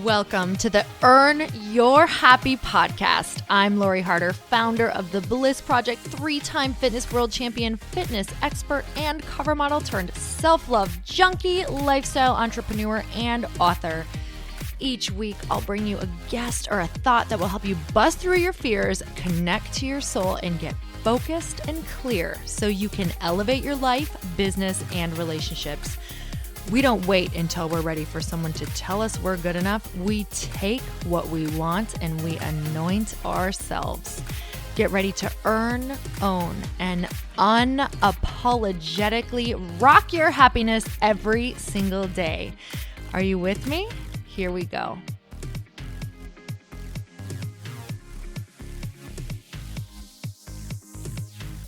Welcome to the Earn Your Happy podcast. I'm Lori Harder, founder of The Bliss Project, 3-time fitness world champion, fitness expert, and cover model turned self-love junkie, lifestyle entrepreneur, and author. Each week, I'll bring you a guest or a thought that will help you bust through your fears, connect to your soul, and get focused and clear so you can elevate your life, business, and relationships. We don't wait until we're ready for someone to tell us we're good enough. We take what we want and we anoint ourselves. Get ready to earn, own, and unapologetically rock your happiness every single day. Are you with me? Here we go.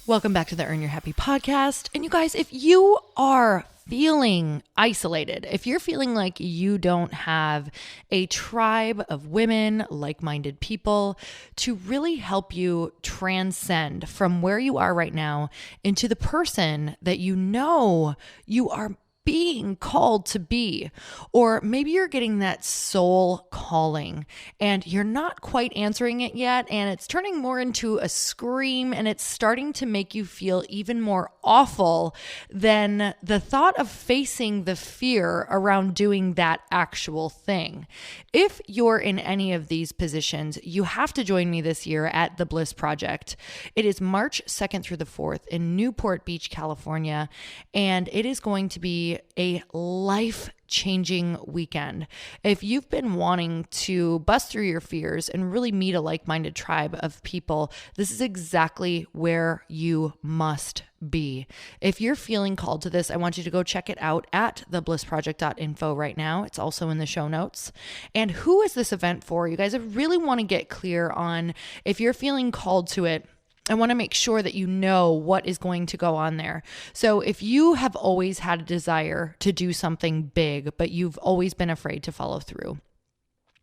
Welcome back to the Earn Your Happy podcast. And you guys, if you are feeling isolated, if you're feeling like you don't have a tribe of women, like-minded people to really help you transcend from where you are right now into the person that you know you are being called to be, or maybe you're getting that soul calling and you're not quite answering it yet, and it's turning more into a scream and it's starting to make you feel even more awful than the thought of facing the fear around doing that actual thing. If you're in any of these positions, you have to join me this year at The Bliss Project. It is March 2nd through the 4th in Newport Beach, California, and it is going to be a life-changing weekend. If you've been wanting to bust through your fears and really meet a like-minded tribe of people, this is exactly where you must be. If you're feeling called to this, I want you to go check it out at theblissproject.info right now. It's also in the show notes. And who is this event for? You guys, I really want to get clear on if you're feeling called to it. I want to make sure that you know what is going to go on there. So if you have always had a desire to do something big, but you've always been afraid to follow through,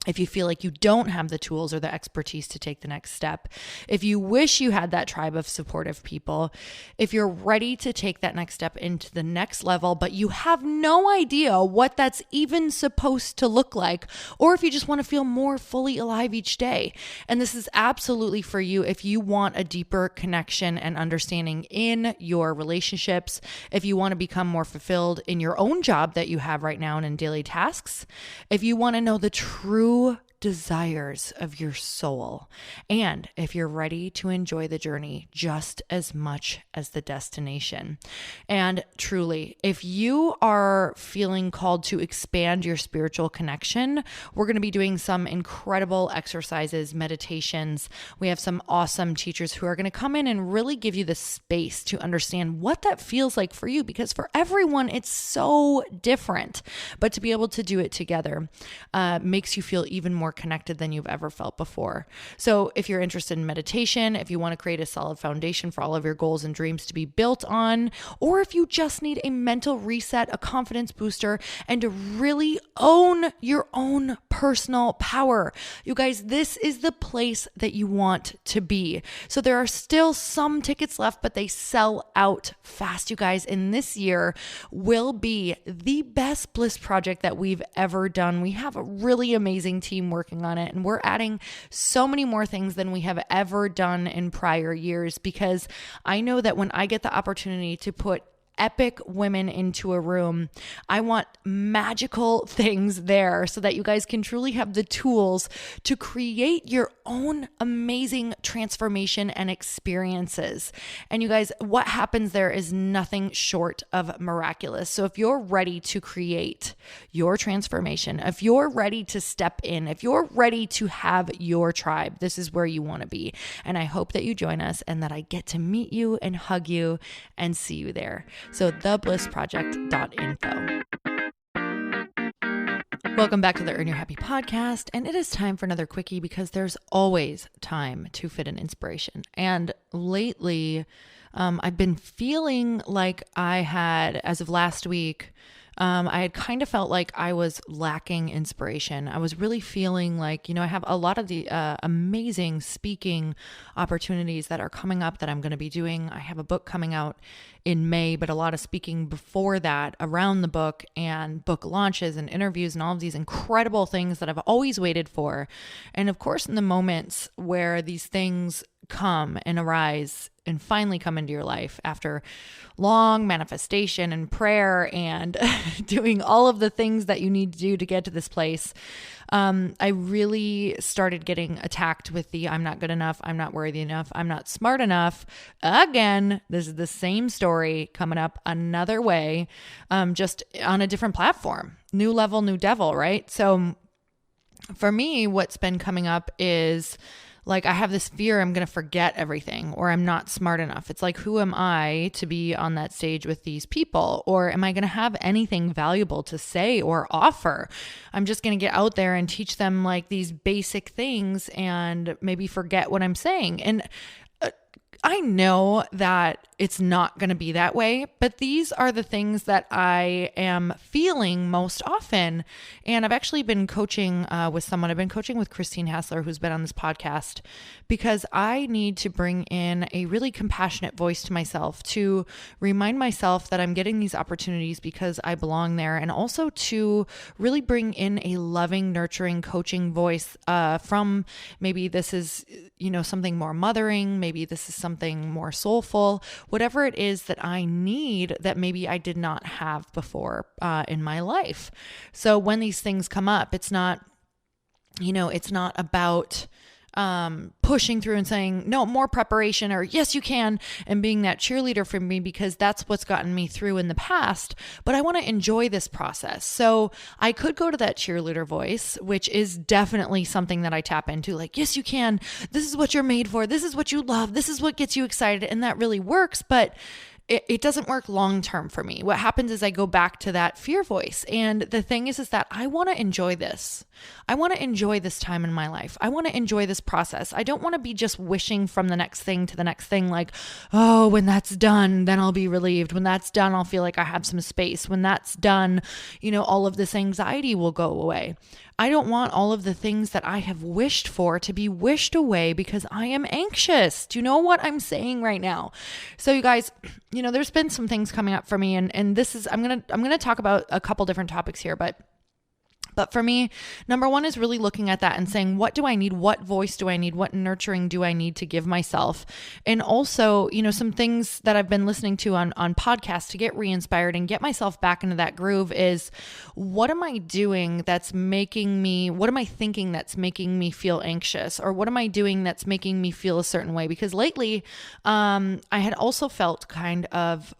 if you feel like you don't have the tools or the expertise to take the next step, if you wish you had that tribe of supportive people, if you're ready to take that next step into the next level, but you have no idea what that's even supposed to look like, or if you just want to feel more fully alive each day. And this is absolutely for you if you want a deeper connection and understanding in your relationships, if you want to become more fulfilled in your own job that you have right now and in daily tasks, if you want to know the true desires of your soul, and if you're ready to enjoy the journey just as much as the destination. And truly, if you are feeling called to expand your spiritual connection, we're going to be doing some incredible exercises, meditations. We have some awesome teachers who are going to come in and really give you the space to understand what that feels like for you, because for everyone, it's so different. But to be able to do it together makes you feel even more connected than you've ever felt before. So if you're interested in meditation, if you want to create a solid foundation for all of your goals and dreams to be built on, or if you just need a mental reset, a confidence booster, and to really own your own personal power, you guys, this is the place that you want to be. So there are still some tickets left, but they sell out fast, you guys. And this year will be the best Bliss Project that we've ever done. We have a really amazing team working on it, and we're adding so many more things than we have ever done in prior years, because I know that when I get the opportunity to put epic women into a room, I want magical things there so that you guys can truly have the tools to create your own amazing transformation and experiences. And you guys, what happens there is nothing short of miraculous. So if you're ready to create your transformation, if you're ready to step in, if you're ready to have your tribe, this is where you want to be. And I hope that you join us and that I get to meet you and hug you and see you there. So theblissproject.info. Welcome back to the Earn Your Happy podcast. And it is time for another quickie, because there's always time to fit in inspiration. And lately, I've been feeling like I had, as of last week, I had kind of felt like I was lacking inspiration. I was really feeling like, I have a lot of the amazing speaking opportunities that are coming up that I'm going to be doing. I have a book coming out in May, but a lot of speaking before that around the book and book launches and interviews and all of these incredible things that I've always waited for. And of course, in the moments where these things come and arise and finally come into your life after long manifestation and prayer and doing all of the things that you need to do to get to this place, I really started getting attacked with the I'm not good enough, I'm not worthy enough, I'm not smart enough. Again, this is the same story coming up another way, just on a different platform. New level, new devil, right? So for me, what's been coming up is like, I have this fear I'm going to forget everything, or I'm not smart enough. It's like, who am I to be on that stage with these people? Or am I going to have anything valuable to say or offer? I'm just going to get out there and teach them like these basic things and maybe forget what I'm saying. And I know that it's not going to be that way, but these are the things that I am feeling most often. And I've actually been coaching with someone. I've been coaching with Christine Hassler, who's been on this podcast, because I need to bring in a really compassionate voice to myself to remind myself that I'm getting these opportunities because I belong there. And also to really bring in a loving, nurturing, coaching voice from maybe this is, something more mothering. Maybe this is something more soulful. Whatever it is that I need that maybe I did not have before in my life. So when these things come up, it's not, it's not about pushing through and saying, no, more preparation, or yes, you can, and being that cheerleader for me, because that's what's gotten me through in the past. But I want to enjoy this process. So I could go to that cheerleader voice, which is definitely something that I tap into, like, yes, you can. This is what you're made for. This is what you love. This is what gets you excited. And that really works. But it doesn't work long-term for me. What happens is I go back to that fear voice. And the thing is that I want to enjoy this. I want to enjoy this time in my life. I want to enjoy this process. I don't want to be just wishing from the next thing to the next thing, like, oh, when that's done, then I'll be relieved. When that's done, I'll feel like I have some space. When that's done, all of this anxiety will go away. I don't want all of the things that I have wished for to be wished away because I am anxious. Do you know what I'm saying right now? So you guys, there's been some things coming up for me, and this is, I'm going to talk about a couple different topics here, but for me, number one is really looking at that and saying, what do I need? What voice do I need? What nurturing do I need to give myself? And also, some things that I've been listening to on podcasts to get re-inspired and get myself back into that groove is, what am I doing that's making me, what am I thinking that's making me feel anxious? Or what am I doing that's making me feel a certain way? Because lately, I had also felt kind of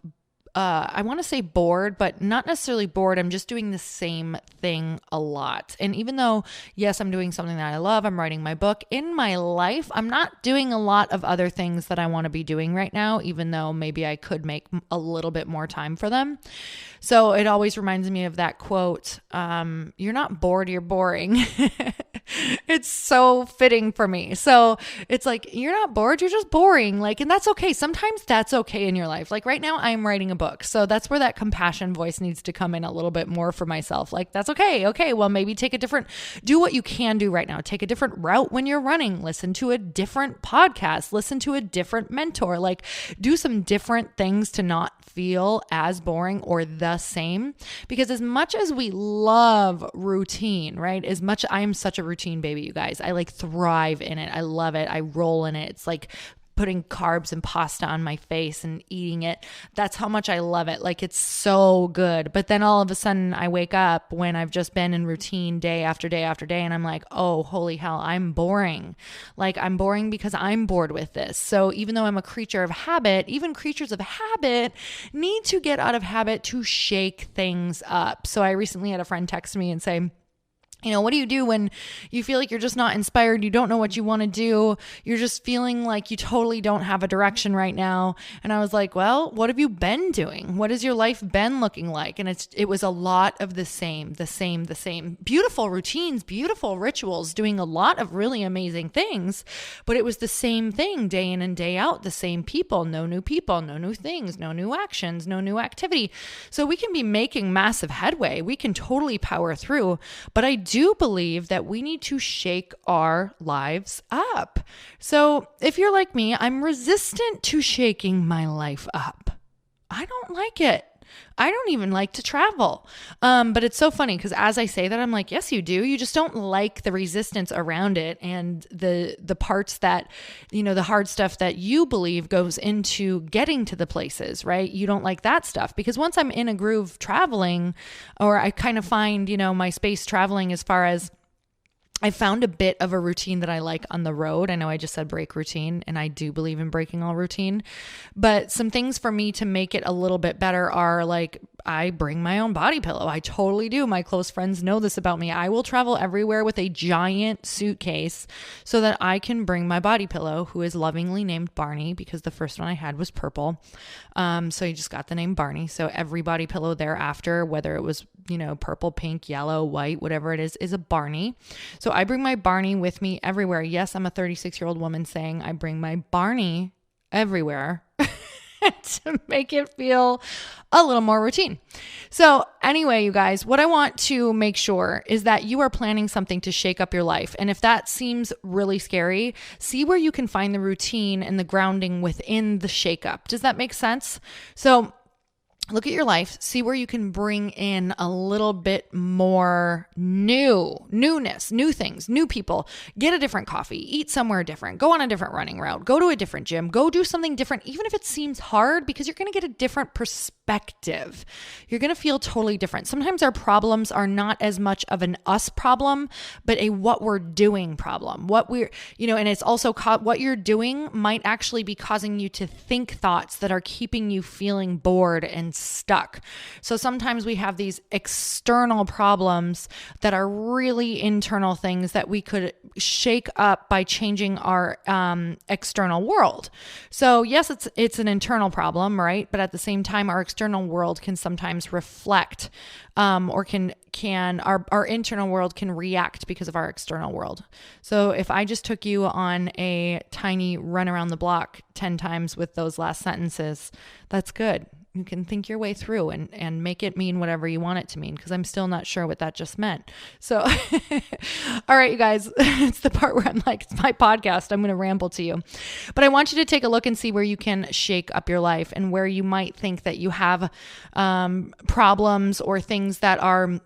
I want to say bored, but not necessarily bored. I'm just doing the same thing a lot. And even though, yes, I'm doing something that I love, I'm writing my book, in my life, I'm not doing a lot of other things that I want to be doing right now, even though maybe I could make a little bit more time for them. So it always reminds me of that quote, you're not bored, you're boring. It's so fitting for me. So it's like, you're not bored, you're just boring. And that's okay. Sometimes that's okay in your life. Like right now I'm writing a book. So that's where that compassion voice needs to come in a little bit more for myself. Like, that's okay. Okay. Well, maybe do what you can do right now. Take a different route when you're running, listen to a different podcast, listen to a different mentor, like do some different things to not feel as boring or the same. Because as much as we love routine, right? I'm such a routine baby, you guys. I thrive in it. I love it. I roll in it. It's like putting carbs and pasta on my face and eating it. That's how much I love it. It's so good. But then all of a sudden I wake up when I've just been in routine day after day after day. And I'm like, oh, holy hell, I'm boring. I'm boring because I'm bored with this. So even though I'm a creature of habit, even creatures of habit need to get out of habit to shake things up. So I recently had a friend text me and say, What do you do when you feel like you're just not inspired? You don't know what you want to do. You're just feeling like you totally don't have a direction right now. And I was like, well, what have you been doing? What has your life been looking like? And it was a lot of the same. Beautiful routines, beautiful rituals, doing a lot of really amazing things. But it was the same thing day in and day out, the same people, no new things, no new actions, no new activity. So we can be making massive headway. We can totally power through. But I do believe that we need to shake our lives up. So if you're like me, I'm resistant to shaking my life up. I don't like it. I don't even like to travel. But it's so funny because as I say that, I'm like, yes, you do. You just don't like the resistance around it and the parts that, the hard stuff that you believe goes into getting to the places, right? You don't like that stuff because once I'm in a groove traveling, or I kind of find, my space traveling as far as I found a bit of a routine that I like on the road. I know I just said break routine, and I do believe in breaking all routine. But some things for me to make it a little bit better are like, I bring my own body pillow. I totally do. My close friends know this about me. I will travel everywhere with a giant suitcase so that I can bring my body pillow, who is lovingly named Barney because the first one I had was purple. So he just got the name Barney. So every body pillow thereafter, whether it was, purple, pink, yellow, white, whatever it is a Barney. So I bring my Barney with me everywhere. Yes, I'm a 36-year-old woman saying I bring my Barney everywhere to make it feel a little more routine. So anyway, you guys, what I want to make sure is that you are planning something to shake up your life. And if that seems really scary, see where you can find the routine and the grounding within the shakeup. Does that make sense? So look at your life, see where you can bring in a little bit more newness, new things, new people, get a different coffee, eat somewhere different, go on a different running route, go to a different gym, go do something different, even if it seems hard, because you're going to get a different perspective. You're going to feel totally different. Sometimes our problems are not as much of an us problem, but a what we're doing problem. And it's also what you're doing might actually be causing you to think thoughts that are keeping you feeling bored and stuck. So sometimes we have these external problems that are really internal things that we could shake up by changing our external world. So yes, it's an internal problem, right? But at the same time, our external world can sometimes reflect or our internal world can react because of our external world. So if I just took you on a tiny run around the block 10 times with those last sentences, that's good. You can think your way through and make it mean whatever you want it to mean, because I'm still not sure what that just meant. So, all right, you guys, it's the part where I'm like, it's my podcast. I'm going to ramble to you. But I want you to take a look and see where you can shake up your life and where you might think that you have problems or things that are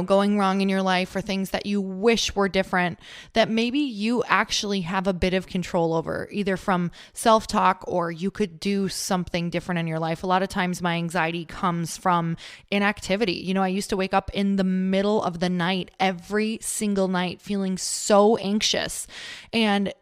going wrong in your life, or things that you wish were different, that maybe you actually have a bit of control over, either from self-talk or you could do something different in your life. A lot of times my anxiety comes from inactivity. I used to wake up in the middle of the night every single night feeling so anxious. And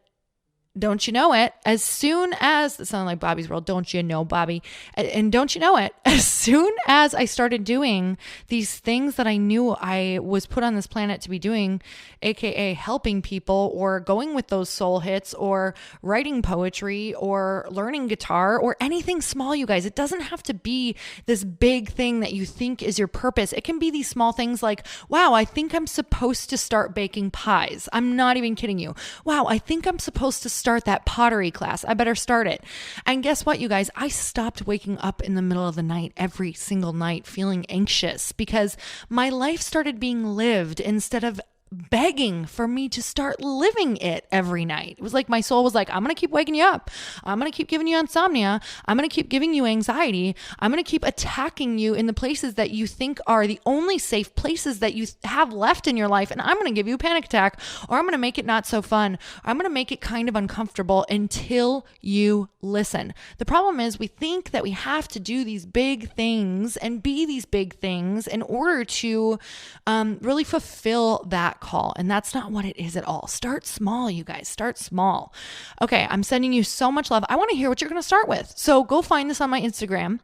don't you know it, as soon as, it sounded like Bobby's World, don't you know, Bobby? And don't you know it, as soon as I started doing these things that I knew I was put on this planet to be doing, AKA helping people, or going with those soul hits, or writing poetry, or learning guitar, or anything small, you guys. It doesn't have to be this big thing that you think is your purpose. It can be these small things like, wow, I think I'm supposed to start baking pies. I'm not even kidding you. Wow, I think I'm supposed to start that pottery class. I better start it. And guess what, you guys? I stopped waking up in the middle of the night every single night feeling anxious, because my life started being lived instead of begging for me to start living it every night. It was like my soul was like, I'm going to keep waking you up. I'm going to keep giving you insomnia. I'm going to keep giving you anxiety. I'm going to keep attacking you in the places that you think are the only safe places that you have left in your life. And I'm going to give you a panic attack, or I'm going to make it not so fun. Or I'm going to make it kind of uncomfortable until you listen. The problem is we think that we have to do these big things and be these big things in order to really fulfill that call. And that's not what it is at all. Start small, you guys. Start small. Okay, I'm sending you so much love. I want to hear what you're going to start with. So go find this on my Instagram.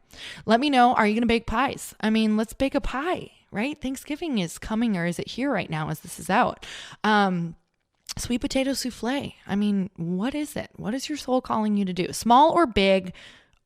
Let me know, are you going to bake pies? I mean, let's bake a pie. right? Thanksgiving is coming, or is it here right now as this is out? Sweet potato souffle. I mean, what is it? What is your soul calling you to do? Small or big?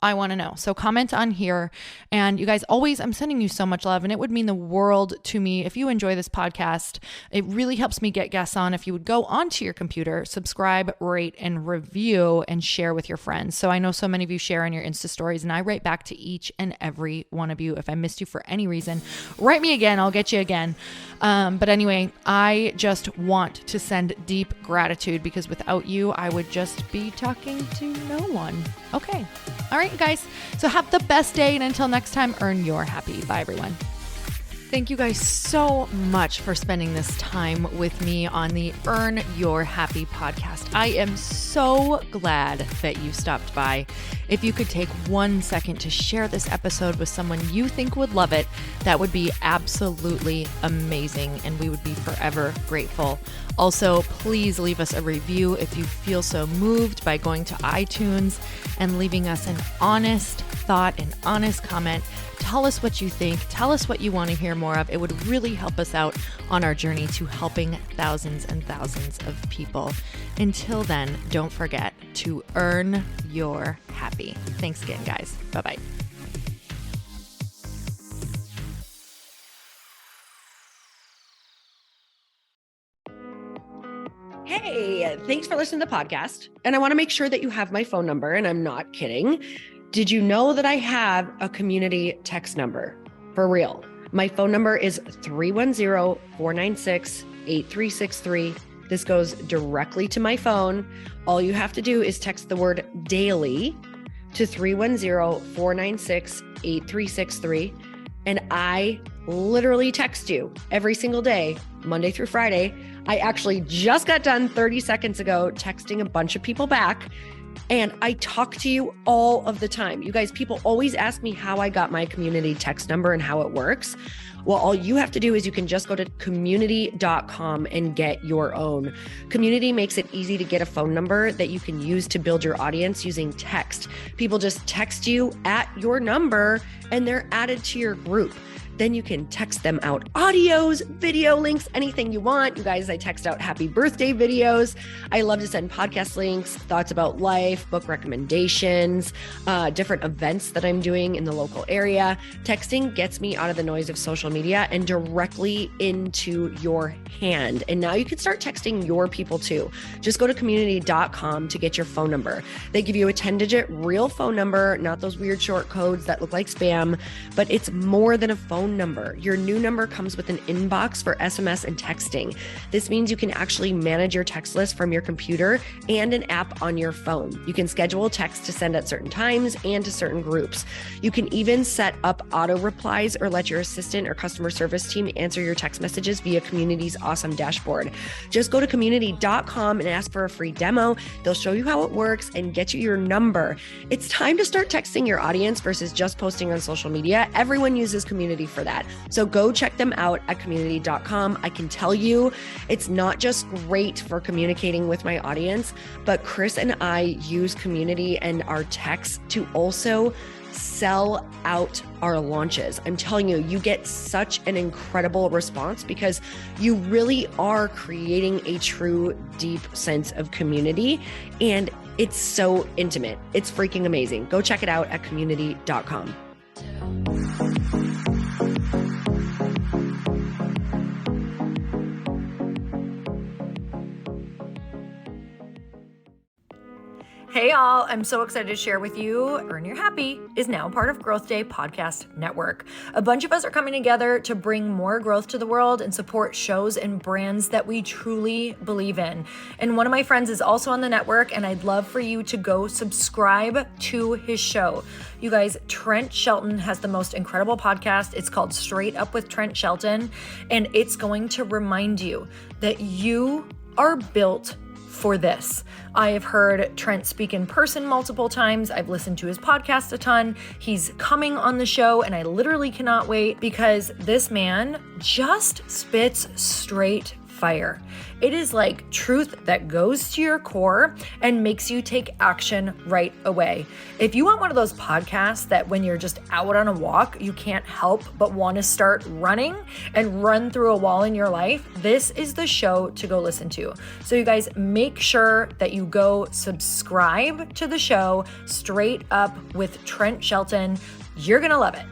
I want to know. So comment on here. And you guys, always, I'm sending you so much love, and it would mean the world to me if you enjoy this podcast. It really helps me get guests on. If you would go onto your computer, subscribe, rate, and review, and share with your friends. So I know so many of you share on your Insta stories, and I write back to each and every one of you. If I missed you for any reason, write me again. I'll get you again. But anyway, I just want to send deep gratitude, because without you, I would just be talking to no one. Okay. All right, guys. So have the best day. And until next time, earn your happy. Bye, everyone. Thank you guys so much for spending this time with me on the Earn Your Happy podcast. I am so glad that you stopped by. If you could take 1 second to share this episode with someone you think would love it, that would be absolutely amazing, and we would be forever grateful. Also, please leave us a review if you feel so moved by going to iTunes and leaving us an honest thought, an honest comment. Tell us what you think. Tell us what you want to hear more of. It would really help us out on our journey to helping thousands and thousands of people. Until then, don't forget to earn your happy. Thanks again, guys. Bye-bye. Hey, thanks for listening to the podcast. And I want to make sure that you have my phone number, and I'm not kidding. Did you know that I have a community text number? For real. My phone number is 310-496-8363. This goes directly to my phone. All you have to do is text the word daily to 310-496-8363. And I literally text you every single day, Monday through Friday. I actually just got done 30 seconds ago texting a bunch of people back, and I talk to you all of the time. You guys, people always ask me how I got my community text number and how it works. Well, all you have to do is you can just go to community.com and get your own. Community makes it easy to get a phone number that you can use to build your audience using text. People just text you at your number and they're added to your group. Then you can text them out audios, video links, anything you want. You guys, I text out happy birthday videos. I love to send podcast links, thoughts about life, book recommendations, different events that I'm doing in the local area. Texting gets me out of the noise of social media and directly into your hand. And now you can start texting your people too. Just go to community.com to get your phone number. They give you a 10-digit real phone number, not those weird short codes that look like spam, but it's more than a phone number. Your new number comes with an inbox for SMS and texting. This means you can actually manage your text list from your computer and an app on your phone. You can schedule text to send at certain times and to certain groups. You can even set up auto replies or let your assistant or customer service team answer your text messages via Community's awesome dashboard. Just go to community.com and ask for a free demo. They'll show you how it works and get you your number. It's time to start texting your audience versus just posting on social media. Everyone uses Community for that. So go check them out at community.com. I can tell you it's not just great for communicating with my audience, but Chris and I use Community and our texts to also sell out our launches. I'm telling you, you get such an incredible response because you really are creating a true, deep sense of community, and it's so intimate. It's freaking amazing. Go check it out at community.com. Hey all, I'm so excited to share with you, Earn Your Happy is now part of Growth Day Podcast Network. A bunch of us are coming together to bring more growth to the world and support shows and brands that we truly believe in. And one of my friends is also on the network, and I'd love for you to go subscribe to his show. You guys, Trent Shelton has the most incredible podcast. It's called Straight Up with Trent Shelton, and it's going to remind you that you are built for this. I have heard Trent speak in person multiple times. I've listened to his podcast a ton. He's coming on the show, and I literally cannot wait because this man just spits straight fire. It is like truth that goes to your core and makes you take action right away. If you want one of those podcasts that when you're just out on a walk, you can't help but want to start running and run through a wall in your life, this is the show to go listen to. So you guys, make sure that you go subscribe to the show, Straight Up with Trent Shelton. You're going to love it.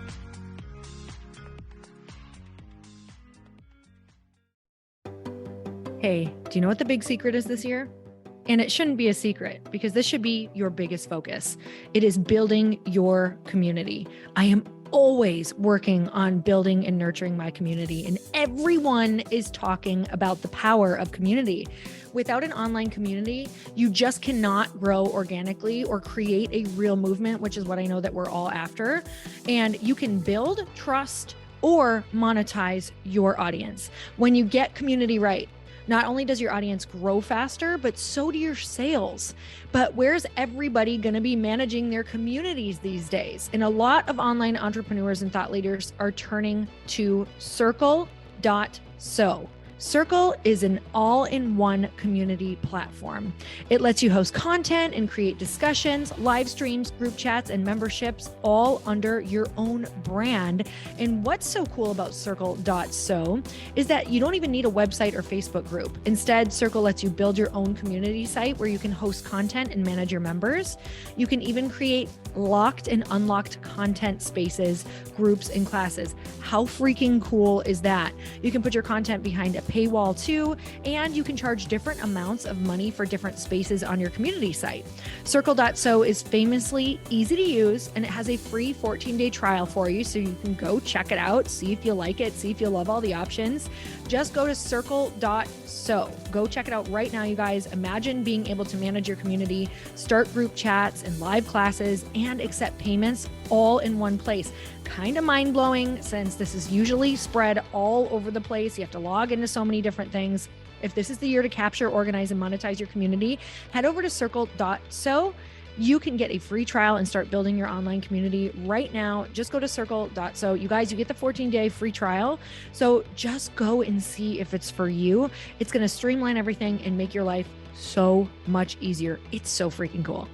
Hey, do you know what the big secret is this year? And it shouldn't be a secret because this should be your biggest focus. It is building your community. I am always working on building and nurturing my community, and everyone is talking about the power of community. Without an online community, you just cannot grow organically or create a real movement, which is what I know that we're all after. And you can build trust or monetize your audience. When you get community right, not only does your audience grow faster, but so do your sales. But where's everybody going to be managing their communities these days? And a lot of online entrepreneurs and thought leaders are turning to Circle.so. Circle is an all-in-one community platform. It lets you host content and create discussions, live streams, group chats, and memberships all under your own brand. And what's so cool about Circle.so is that you don't even need a website or Facebook group. Instead, Circle lets you build your own community site where you can host content and manage your members. You can even create locked and unlocked content spaces, groups, and classes. How freaking cool is that? You can put your content behind a paywall too, and you can charge different amounts of money for different spaces on your community site. Circle.so is famously easy to use, and it has a free 14-day trial for you, so you can go check it out, see if you like it, see if you love all the options. Just go to Circle.so. Go check it out right now, you guys. Imagine being able to manage your community, start group chats and live classes, and accept payments all in one place. Kind of mind-blowing since this is usually spread all over the place. You have to log into so many different things. If this is the year to capture, organize, and monetize your community, head over to Circle.so. You can get a free trial and start building your online community right now. Just go to Circle.so. You guys, you get the 14-day free trial. So just go and see if it's for you. It's going to streamline everything and make your life so much easier. It's so freaking cool.